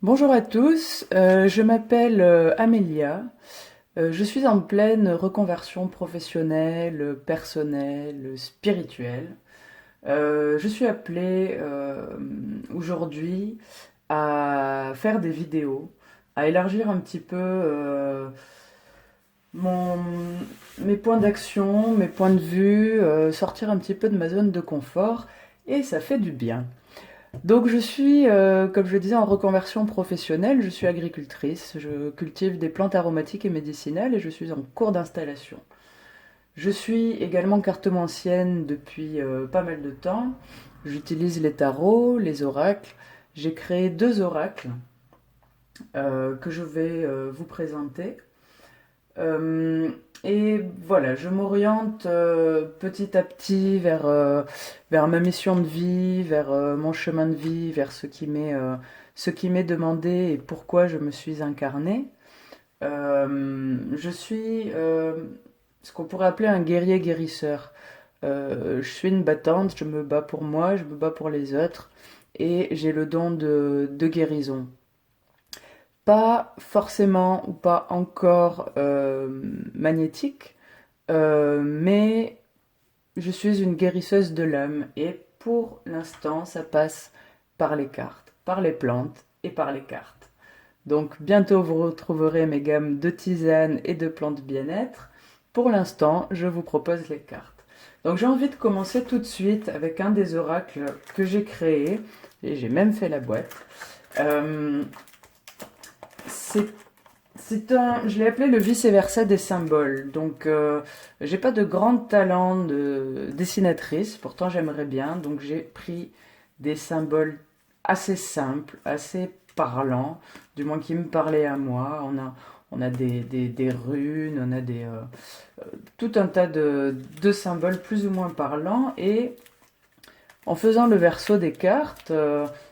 Bonjour à tous, je m'appelle Amélia. Je suis en pleine reconversion professionnelle, personnelle, spirituelle. Je suis appelée aujourd'hui à faire des vidéos, à élargir un petit peu mon, mes points d'action, mes points de vue, sortir un petit peu de ma zone de confort, et ça fait du bien. Donc je suis, comme je le disais, en reconversion professionnelle, je suis agricultrice, je cultive des plantes aromatiques et médicinales et je suis en cours d'installation. Je suis également cartomancienne depuis pas mal de temps. J'utilise les tarots, les oracles. J'ai créé deux oracles que je vais vous présenter. Euh, et voilà, je m'oriente petit à petit vers ma mission de vie, vers mon chemin de vie, vers ce qui m'est demandé et pourquoi je me suis incarnée. Je suis ce qu'on pourrait appeler un guerrier guérisseur. Je suis une battante, je me bats pour moi, je me bats pour les autres et j'ai le don de guérison. Pas forcément ou pas encore magnétique, mais je suis une guérisseuse de l'âme et pour l'instant ça passe par les cartes, par les plantes et par les cartes. Donc bientôt vous retrouverez mes gammes de tisanes et de plantes bien-être. Pour l'instant, je vous propose les cartes. Donc j'ai envie de commencer tout de suite avec un des oracles que j'ai créé et j'ai même fait la boîte. Euh, c'est je l'ai appelé le vice-versa des symboles. Donc, j'ai pas de grand talent de dessinatrice, pourtant j'aimerais bien. Donc, j'ai pris des symboles assez simples, assez parlants, du moins qui me parlaient à moi. On a des runes, on a tout un tas de symboles plus ou moins parlants. Et en faisant le verso des cartes,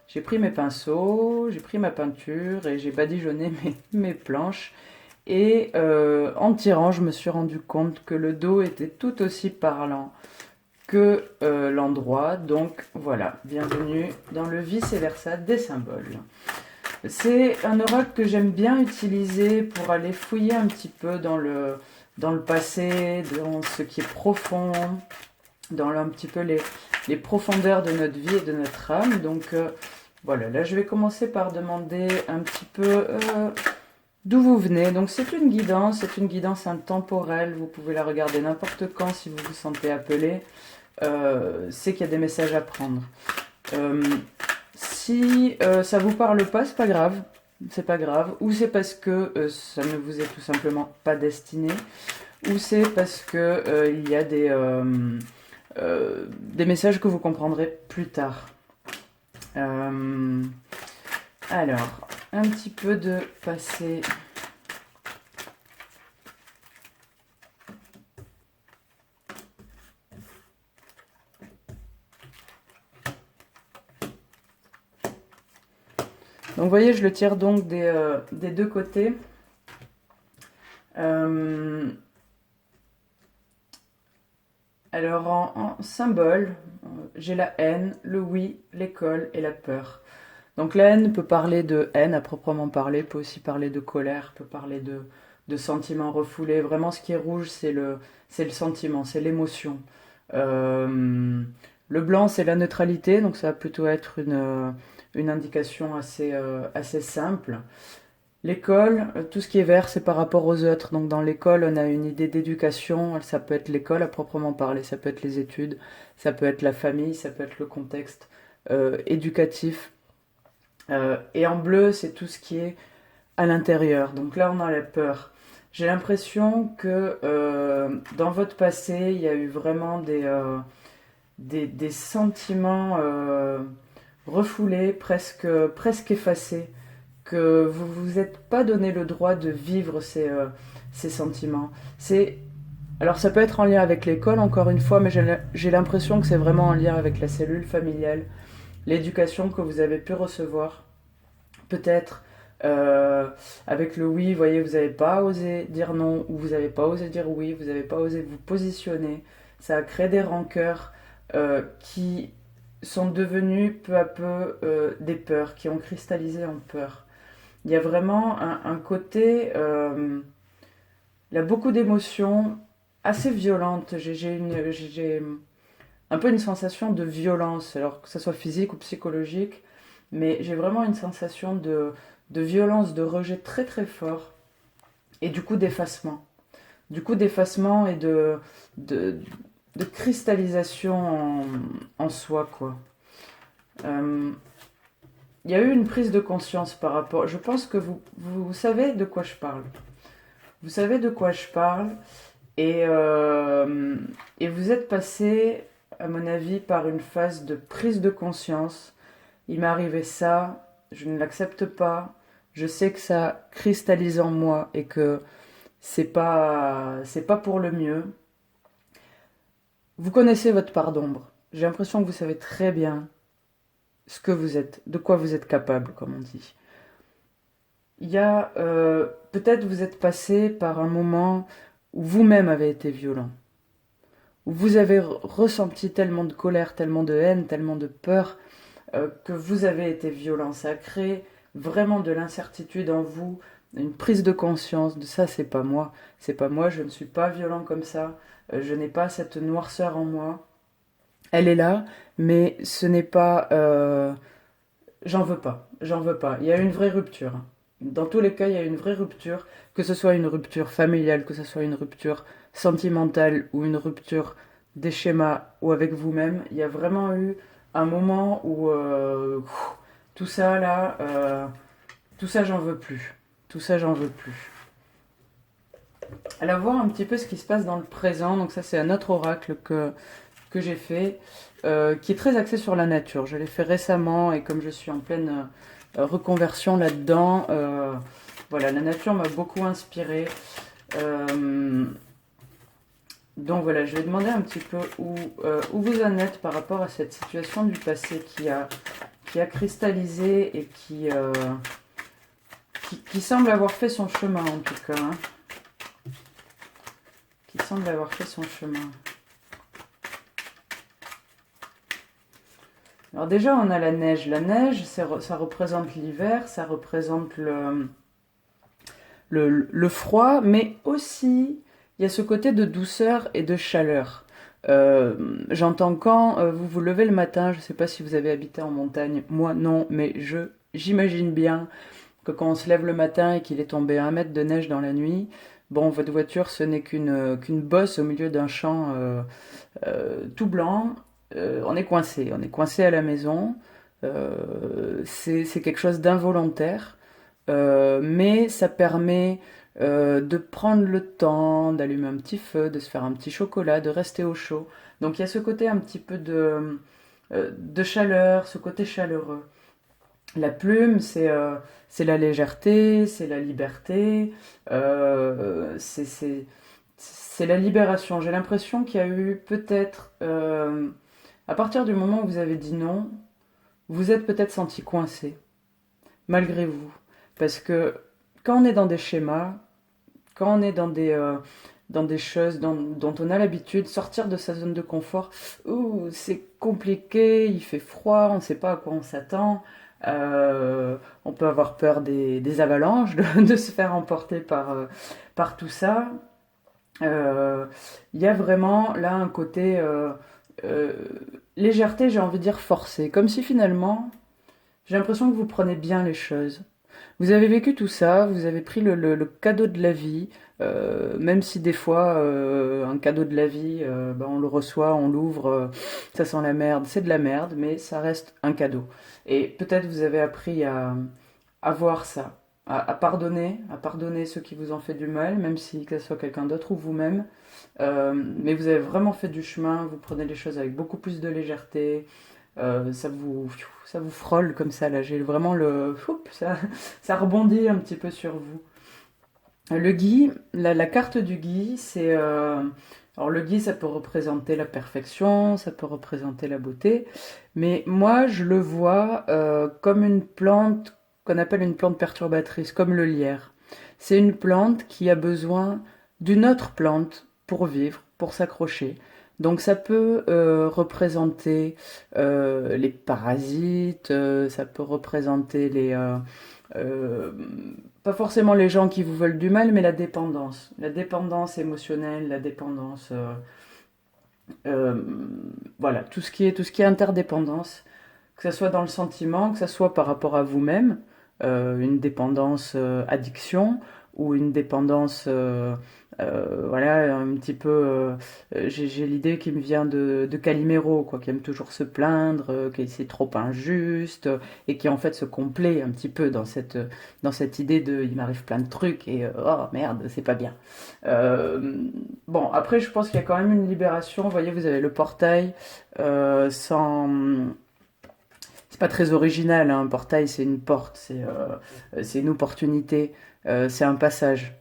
j'ai pris mes pinceaux, j'ai pris ma peinture et j'ai badigeonné mes planches. Et en tirant, je me suis rendu compte que le dos était tout aussi parlant que l'endroit. Donc voilà, bienvenue dans le vice et versa des symboles. C'est un oracle que j'aime bien utiliser pour aller fouiller un petit peu dans le passé, dans ce qui est profond, dans un petit peu les profondeurs de notre vie et de notre âme. Donc voilà, là je vais commencer par demander un petit peu d'où vous venez. Donc c'est une guidance intemporelle, vous pouvez la regarder n'importe quand si vous vous sentez appelé. C'est qu'il y a des messages à prendre. Euh, si ça vous parle pas, c'est pas grave. C'est pas grave. Ou c'est parce que ça ne vous est tout simplement pas destiné. Ou c'est parce que il y a des messages que vous comprendrez plus tard. Euh, alors, un petit peu de passé. Donc vous voyez, je le tire donc des deux côtés. Euh, alors en symbole, j'ai la haine, le oui, l'école et la peur. Donc la haine peut parler de haine à proprement parler, peut aussi parler de colère, peut parler de sentiments refoulés. Vraiment ce qui est rouge, c'est le sentiment, c'est l'émotion. Euh, le blanc, c'est la neutralité, donc ça va plutôt être une indication assez simple. L'école, tout ce qui est vert, c'est par rapport aux autres. Donc dans l'école, on a une idée d'éducation. Ça peut être l'école à proprement parler, ça peut être les études, ça peut être la famille, ça peut être le contexte éducatif. Et en bleu, c'est tout ce qui est à l'intérieur. Donc là, on a la peur. J'ai l'impression que dans votre passé, il y a eu vraiment des sentiments refoulés, presque effacés, que vous vous êtes pas donné le droit de vivre ces sentiments. Alors ça peut être en lien avec l'école, encore une fois, mais j'ai l'impression que c'est vraiment en lien avec la cellule familiale, l'éducation que vous avez pu recevoir. Peut-être avec le oui, vous voyez, vous n'avez pas osé dire non, ou vous n'avez pas osé dire oui, vous n'avez pas osé vous positionner. Ça a créé des rancœurs qui sont devenues peu à peu des peurs, qui ont cristallisé en peur. Il y a vraiment un côté, il y a beaucoup d'émotions assez violentes. J'ai un peu une sensation de violence, alors que ce soit physique ou psychologique, mais j'ai vraiment une sensation de violence, de rejet très très fort, et du coup d'effacement. Du coup d'effacement et de, de cristallisation en soi, quoi. Euh, Il y a eu une prise de conscience par rapport. Je pense que vous savez de quoi je parle. Vous savez de quoi je parle et, et vous êtes passé, à mon avis, par une phase de prise de conscience. Il m'est arrivé ça, je ne l'accepte pas. Je sais que ça cristallise en moi et que c'est pas pour le mieux. Vous connaissez votre part d'ombre. J'ai l'impression que vous savez très bien ce que vous êtes, de quoi vous êtes capable, comme on dit. Il y a peut-être vous êtes passé par un moment où vous-même avez été violent, où vous avez ressenti tellement de colère, tellement de haine, tellement de peur que vous avez été violent. Ça a créé vraiment de l'incertitude en vous, une prise de conscience de ça, c'est pas moi, je ne suis pas violent comme ça, je n'ai pas cette noirceur en moi. Elle est là, mais ce n'est pas, j'en veux pas. Il y a une vraie rupture. Dans tous les cas, il y a une vraie rupture, que ce soit une rupture familiale, que ce soit une rupture sentimentale ou une rupture des schémas ou avec vous-même. Il y a vraiment eu un moment où tout ça là, tout ça j'en veux plus. Tout ça j'en veux plus. Alors voir un petit peu ce qui se passe dans le présent. Donc ça c'est un autre oracle que j'ai fait, qui est très axé sur la nature. Je l'ai fait récemment et comme je suis en pleine reconversion là-dedans, voilà, la nature m'a beaucoup inspiré. Euh, donc voilà, je vais demander un petit peu où vous en êtes par rapport à cette situation du passé qui a cristallisé et qui semble avoir fait son chemin en tout cas. Hein, qui semble avoir fait son chemin. Alors déjà, on a la neige. La neige, ça représente l'hiver, ça représente le froid, mais aussi, il y a ce côté de douceur et de chaleur. J'entends quand vous vous levez le matin, je ne sais pas si vous avez habité en montagne, moi non, mais j'imagine bien que quand on se lève le matin et qu'il est tombé 1 mètre de neige dans la nuit, bon, votre voiture, ce n'est qu'une bosse au milieu d'un champ tout blanc. On est coincé à la maison. C'est quelque chose d'involontaire, mais ça permet de prendre le temps, d'allumer un petit feu, de se faire un petit chocolat, de rester au chaud. Donc il y a ce côté un petit peu de chaleur, ce côté chaleureux. La plume, c'est la légèreté, c'est la liberté, c'est la libération. J'ai l'impression qu'il y a eu peut-être, à partir du moment où vous avez dit non, vous êtes peut-être senti coincé, malgré vous. Parce que quand on est dans des schémas, quand on est dans des choses dont on a l'habitude, sortir de sa zone de confort, c'est compliqué, il fait froid, on ne sait pas à quoi on s'attend. On peut avoir peur des avalanches, de se faire emporter par tout ça. Il y a vraiment là un côté euh, légèreté, j'ai envie de dire forcée. Comme si finalement, j'ai l'impression que vous prenez bien les choses. Vous avez vécu tout ça, vous avez pris le cadeau de la vie, même si des fois, un cadeau de la vie, ben, on le reçoit, on l'ouvre, ça sent la merde, c'est de la merde, mais ça reste un cadeau. Et peut-être vous avez appris à voir ça, à pardonner ceux qui vous ont fait du mal, même si que ce soit quelqu'un d'autre ou vous-même. Mais vous avez vraiment fait du chemin, vous prenez les choses avec beaucoup plus de légèreté, ça vous frôle comme ça, là, j'ai vraiment ça rebondit un petit peu sur vous. Le gui, la carte du gui, c'est... alors le gui, ça peut représenter la perfection, ça peut représenter la beauté, mais moi, je le vois comme une plante qu'on appelle une plante perturbatrice, comme le lierre. C'est une plante qui a besoin d'une autre plante pour vivre, pour s'accrocher. Donc ça peut représenter les parasites, ça peut représenter euh, pas forcément les gens qui vous veulent du mal, mais la dépendance émotionnelle, la dépendance, euh, voilà, tout ce qui est interdépendance, que ce soit dans le sentiment, que ce soit par rapport à vous-même, une dépendance addiction ou une dépendance, voilà, un petit peu. J'ai l'idée qui me vient de Calimero, quoi, qui aime toujours se plaindre, que c'est trop injuste, et qui en fait se complaît un petit peu dans cette idée de il m'arrive plein de trucs et oh merde, c'est pas bien. Bon, après, je pense qu'il y a quand même une libération. Vous voyez, vous avez le portail sans. C'est pas très original, hein. Un portail, c'est une porte, c'est une opportunité, c'est un passage.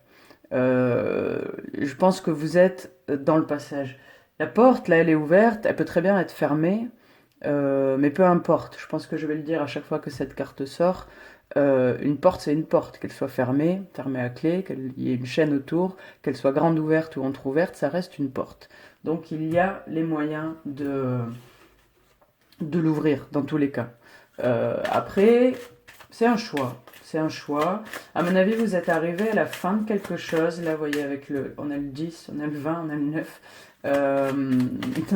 Euh, je pense que vous êtes dans le passage. La porte, là, elle est ouverte, elle peut très bien être fermée, mais peu importe. Je pense que je vais le dire à chaque fois que cette carte sort. Une porte, c'est une porte, qu'elle soit fermée, fermée à clé, qu'il y ait une chaîne autour, qu'elle soit grande ouverte ou entrouverte, ça reste une porte. Donc il y a les moyens de l'ouvrir dans tous les cas. Après, c'est un choix. C'est un choix. À mon avis, vous êtes arrivé à la fin de quelque chose. Là, vous voyez, on a le 10, on a le 20, on a le 9. Euh,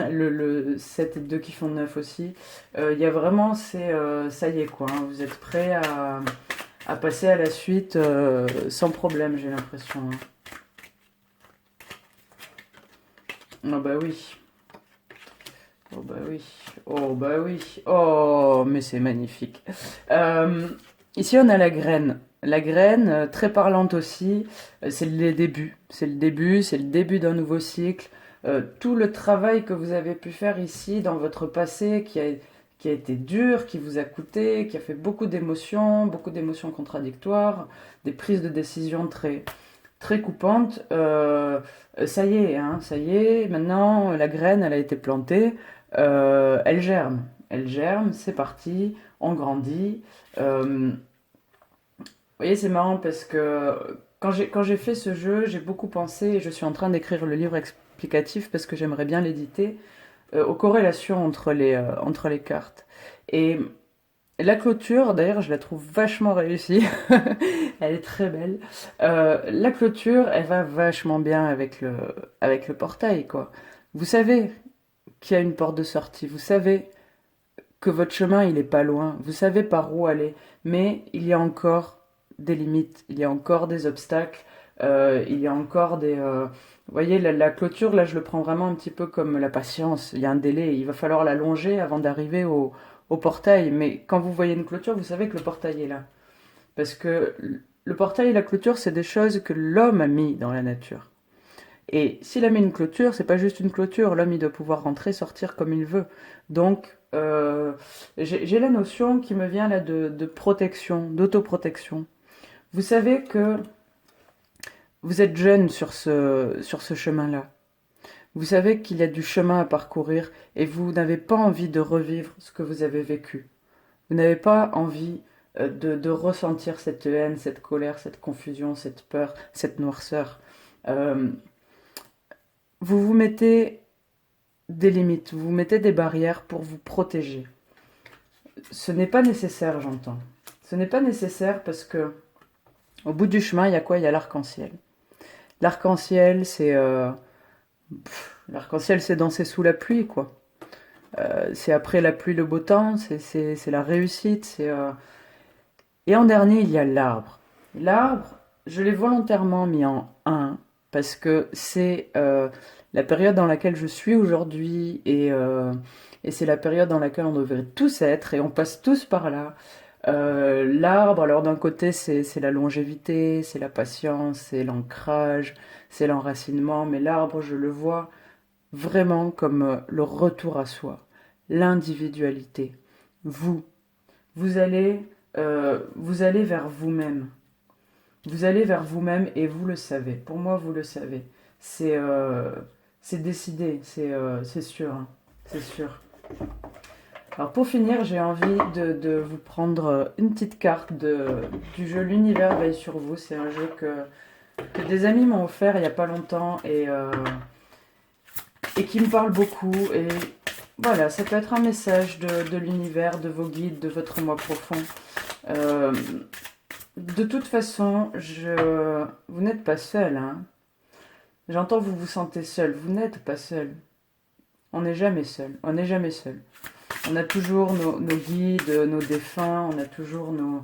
le 7 et 2 qui font 9 aussi. Il y a vraiment, ça y est quoi, hein. Vous êtes prêt à passer à la suite sans problème, j'ai l'impression, hein. Oh bah oui. Oh bah oui. Oh bah oui. Oh, mais c'est magnifique. Euh, Ici, on a la graine. La graine, très parlante aussi, c'est le début. C'est le début d'un nouveau cycle. Tout le travail que vous avez pu faire ici dans votre passé qui a été dur, qui vous a coûté, qui a fait beaucoup d'émotions contradictoires, des prises de décision très coupantes. Ça y est, hein, ça y est, maintenant la graine, elle a été plantée, elle germe. Elle germe, c'est parti, on grandit. Vous voyez, c'est marrant parce que quand j'ai fait ce jeu, j'ai beaucoup pensé, et je suis en train d'écrire le livre explicatif parce que j'aimerais bien l'éditer, aux corrélations entre les cartes. Et la clôture, d'ailleurs, je la trouve vachement réussie. Elle est très belle. La clôture, elle va vachement bien avec le portail, quoi. Vous savez qu'il y a une porte de sortie. Vous savez que votre chemin, il est pas loin. Vous savez par où aller. Mais il y a encore des limites. Il y a encore des obstacles. Il y a encore vous voyez, la clôture, là, je le prends vraiment un petit peu comme la patience. Il y a un délai. Il va falloir la longer avant d'arriver au portail. Mais quand vous voyez une clôture, vous savez que le portail est là. Parce que le portail et la clôture, c'est des choses que l'homme a mis dans la nature. Et s'il a mis une clôture, c'est pas juste une clôture. L'homme, il doit pouvoir rentrer, sortir comme il veut. Donc, j'ai la notion qui me vient là de protection, d'autoprotection. Vous savez que vous êtes jeune sur ce chemin-là. Vous savez qu'il y a du chemin à parcourir et vous n'avez pas envie de revivre ce que vous avez vécu. Vous n'avez pas envie de ressentir cette haine, cette colère, cette confusion, cette peur, cette noirceur. Euh, vous vous mettez des limites, vous vous mettez des barrières pour vous protéger. Ce n'est pas nécessaire, j'entends. Ce n'est pas nécessaire parce que au bout du chemin, il y a quoi? Il y a l'arc-en-ciel. L'arc-en-ciel, l'arc-en-ciel, c'est danser sous la pluie, quoi. C'est après la pluie le beau temps, c'est la réussite. Et en dernier, il y a l'arbre. L'arbre, je l'ai volontairement mis en un parce que c'est la période dans laquelle je suis aujourd'hui et c'est la période dans laquelle on devrait tous être et on passe tous par là. L'arbre, alors d'un côté, c'est la longévité, c'est la patience, c'est l'ancrage, c'est l'enracinement, mais l'arbre, je le vois vraiment comme le retour à soi, l'individualité. Vous, vous allez vers vous-même. Vous allez vers vous-même et vous le savez. Pour moi, vous le savez. C'est c'est décidé, c'est sûr, hein. C'est sûr. Alors pour finir, j'ai envie de vous prendre une petite carte du jeu L'univers veille sur vous. C'est un jeu que des amis m'ont offert il n'y a pas longtemps et qui me parle beaucoup. Et voilà, ça peut être un message de l'univers, de vos guides, de votre moi profond. Euh, de toute façon, vous n'êtes pas seul, hein. J'entends vous vous sentez seul. Vous n'êtes pas seul. On n'est jamais seul. On n'est jamais seul. On a toujours nos guides, nos défunts. On a toujours nos.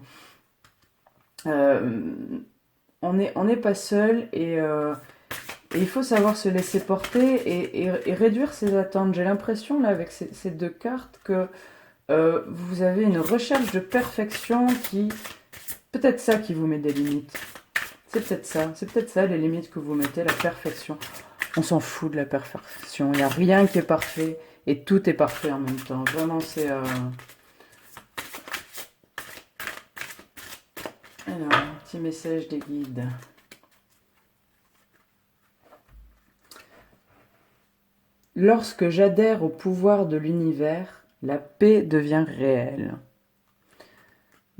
euh, on n'est pas seul et il faut savoir se laisser porter et réduire ses attentes. J'ai l'impression là avec ces deux cartes que vous avez une recherche de perfection qui peut-être ça qui vous met des limites. C'est peut-être ça les limites que vous mettez, la perfection. On s'en fout de la perfection. Il n'y a rien qui est parfait et tout est parfait en même temps. Vraiment, c'est. Alors, un petit message des guides. Lorsque j'adhère au pouvoir de l'univers, la paix devient réelle.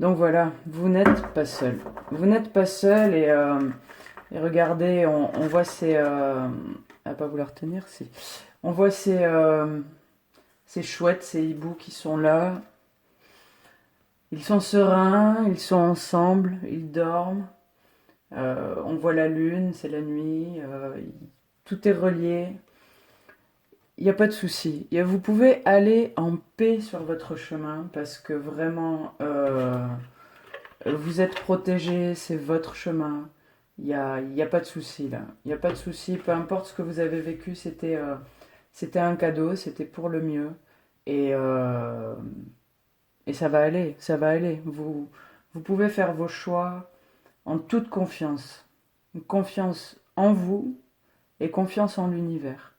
Donc voilà, vous n'êtes pas seul. Vous n'êtes pas seul et regardez, on voit ces... à pas vouloir tenir, si. On voit ces chouettes, ces hiboux qui sont là. Ils sont sereins, ils sont ensemble, ils dorment. On voit la lune, c'est la nuit. Tout est relié. Il n'y a pas de souci. Vous pouvez aller en paix sur votre chemin parce que vraiment, vous êtes protégé, c'est votre chemin. Il y a pas de souci là. Il n'y a pas de souci, peu importe ce que vous avez vécu, c'était un cadeau, c'était pour le mieux. Et, euh, et ça va aller, ça va aller. Vous pouvez faire vos choix en toute confiance. Une confiance en vous et confiance en l'univers.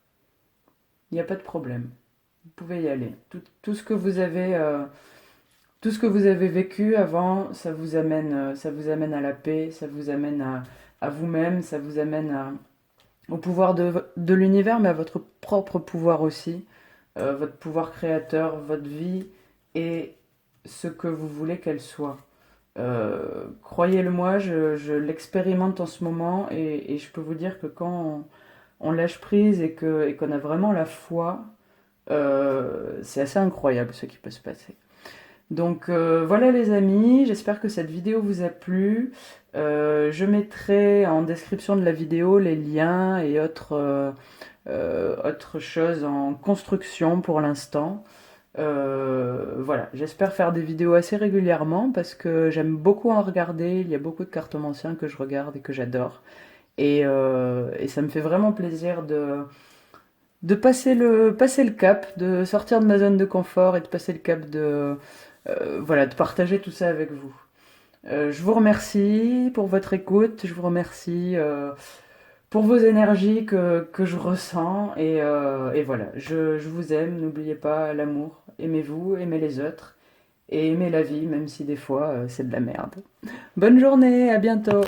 Il n'y a pas de problème. Vous pouvez y aller. Tout ce que vous avez, tout ce que vous avez vécu avant, ça vous amène à la paix, ça vous amène à vous-même, ça vous amène au pouvoir de l'univers, mais à votre propre pouvoir aussi, votre pouvoir créateur, votre vie et ce que vous voulez qu'elle soit. Croyez-le-moi, je l'expérimente en ce moment et je peux vous dire que quand on lâche prise et qu'on a vraiment la foi, c'est assez incroyable ce qui peut se passer. Donc voilà les amis, j'espère que cette vidéo vous a plu. Je mettrai en description de la vidéo les liens et autres choses en construction pour l'instant. Voilà, j'espère faire des vidéos assez régulièrement parce que j'aime beaucoup en regarder. Il y a beaucoup de cartomanciens que je regarde et que j'adore. Et ça me fait vraiment plaisir de passer le cap, de sortir de ma zone de confort et de passer le cap voilà, de partager tout ça avec vous. Je vous remercie pour votre écoute, je vous remercie pour vos énergies que je ressens et voilà, je vous aime, n'oubliez pas l'amour, aimez-vous, aimez les autres et aimez la vie même si des fois c'est de la merde. Bonne journée, à bientôt.